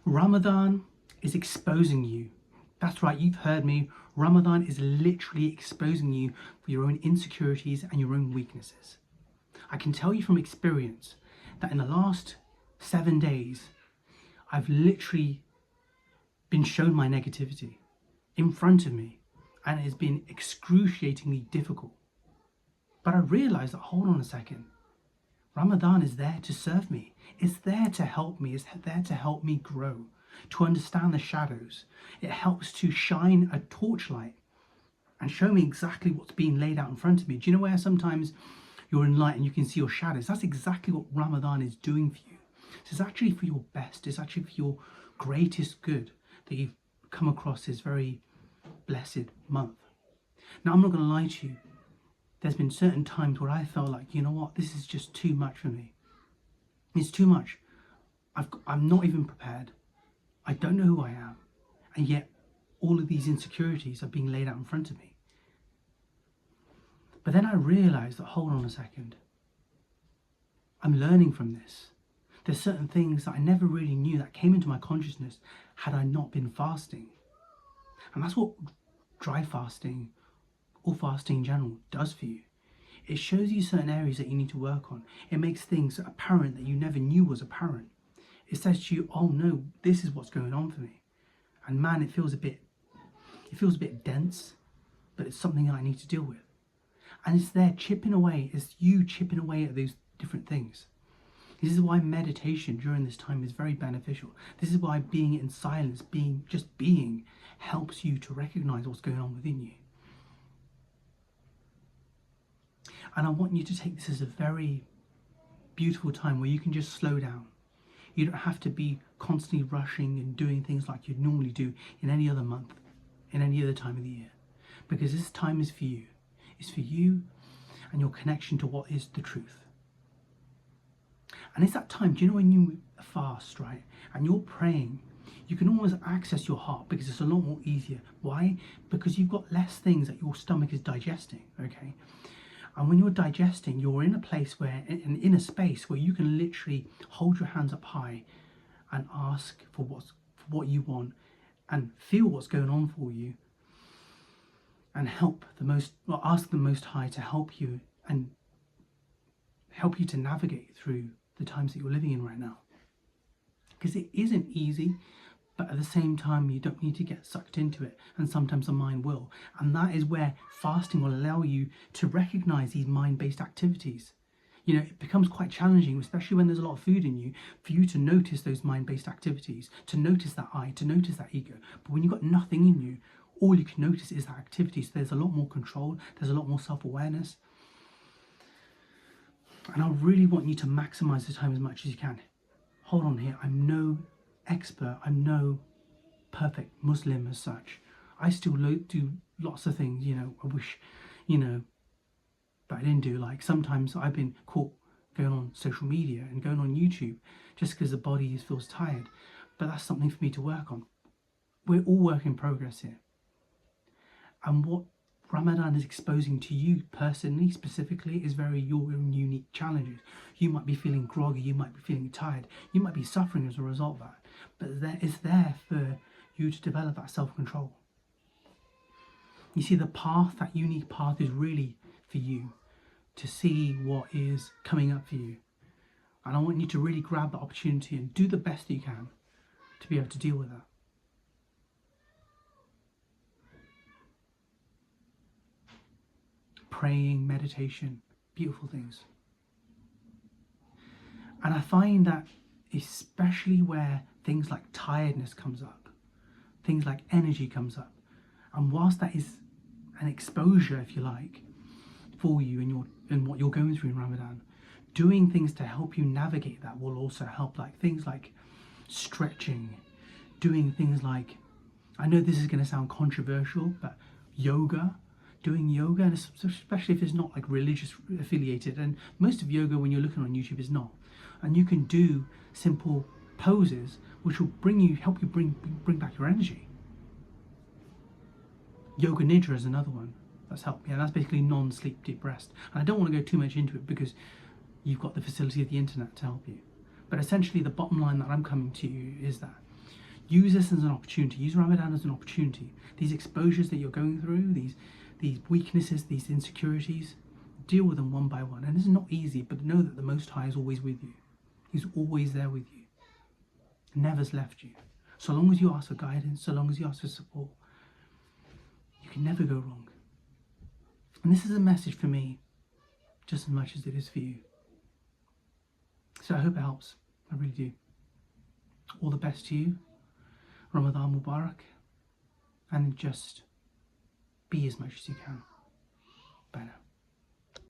Ramadan is exposing you. That's right, you've heard me. Ramadan is literally exposing you for your own insecurities and your own weaknesses. I can tell you from experience that in the last 7 days, I've literally been shown my negativity in front of me, and it has been excruciatingly difficult. But I realized that, hold on a second, Ramadan is there to serve me. It's there to help me. It's there to help me grow, to understand the shadows. It helps to shine a torchlight and show me exactly what's being laid out in front of me. Do you know where sometimes you're in light and you can see your shadows? That's exactly what Ramadan is doing for you. So it's actually for your best. It's actually for your greatest good that you've come across this very blessed month. Now, I'm not going to lie to you. There's been certain times where I felt like, you know what, this is just too much for me. It's too much. I'm not even prepared. I don't know who I am. And yet, all of these insecurities are being laid out in front of me. But then I realized that, hold on a second. I'm learning from this. There's certain things that I never really knew that came into my consciousness had I not been fasting. And that's what dry fasting or fasting in general does for you. It shows you certain areas that you need to work on. It makes things apparent that you never knew was apparent. It says to you, oh no, this is what's going on for me. And man, it feels a bit dense, but it's something that I need to deal with. And it's there chipping away, it's you chipping away at those different things. This is why meditation during this time is very beneficial. This is why being in silence, just being, helps you to recognize what's going on within you. And I want you to take this as a very beautiful time where you can just slow down. You don't have to be constantly rushing and doing things like you'd normally do in any other month, in any other time of the year. Because this time is for you. It's for you and your connection to what is the truth. And it's that time, do you know when you fast, right? And you're praying, you can almost access your heart because it's a lot more easier. Why? Because you've got less things that your stomach is digesting, okay? And when you're digesting, you're in a place where, in a space where you can literally hold your hands up high and ask for what you want and feel what's going on for you and ask the Most High to help you and help you to navigate through the times that you're living in right now. Because it isn't easy, but at the same time, you don't need to get sucked into it. And sometimes the mind will. And that is where fasting will allow you to recognize these mind-based activities. You know, it becomes quite challenging, especially when there's a lot of food in you, for you to notice those mind-based activities, to notice that I, to notice that ego. But when you've got nothing in you, all you can notice is that activity. So there's a lot more control, there's a lot more self-awareness. And I really want you to maximize the time as much as you can. Hold on here, I'm no expert, I'm no perfect Muslim as such. I still do lots of things, you know, I wish, you know, that I didn't do. Like sometimes I've been caught going on social media and going on YouTube just because the body feels tired. But that's something for me to work on. We're all work in progress here. And what Ramadan is exposing to you personally, specifically, is your own unique challenges. You might be feeling groggy, you might be feeling tired, you might be suffering as a result of that. But it's there for you to develop that self-control. You see, the path, that unique path, is really for you to see what is coming up for you. And I want you to really grab the opportunity and do the best that you can to be able to deal with that. Praying, meditation, beautiful things. And I find that especially where things like tiredness comes up, things like energy comes up, and whilst that is an exposure, if you like, for you and what you're going through in Ramadan, doing things to help you navigate that will also help, like things like stretching, doing things like, I know this is going to sound controversial, but yoga, doing yoga, and especially if it's not like religious affiliated, and most of yoga when you're looking on YouTube is not, and you can do simple poses which will help you bring back your energy. Yoga Nidra is another one that's helped me, and that's basically non-sleep deep rest. And I don't want to go too much into it because you've got the facility of the internet to help you. But essentially the bottom line that I'm coming to you is that Use this as an opportunity. Use Ramadan as an opportunity. These exposures that you're going through, these weaknesses, these insecurities, deal with them one by one. And this is not easy, but know that the Most High is always with you. He's always there with you. Never's left you. So long as you ask for guidance, so long as you ask for support, you can never go wrong. And this is a message for me just as much as it is for you. So I hope it helps. I really do. All the best to you. Ramadan Mubarak. And just be as much as you can. Bye now.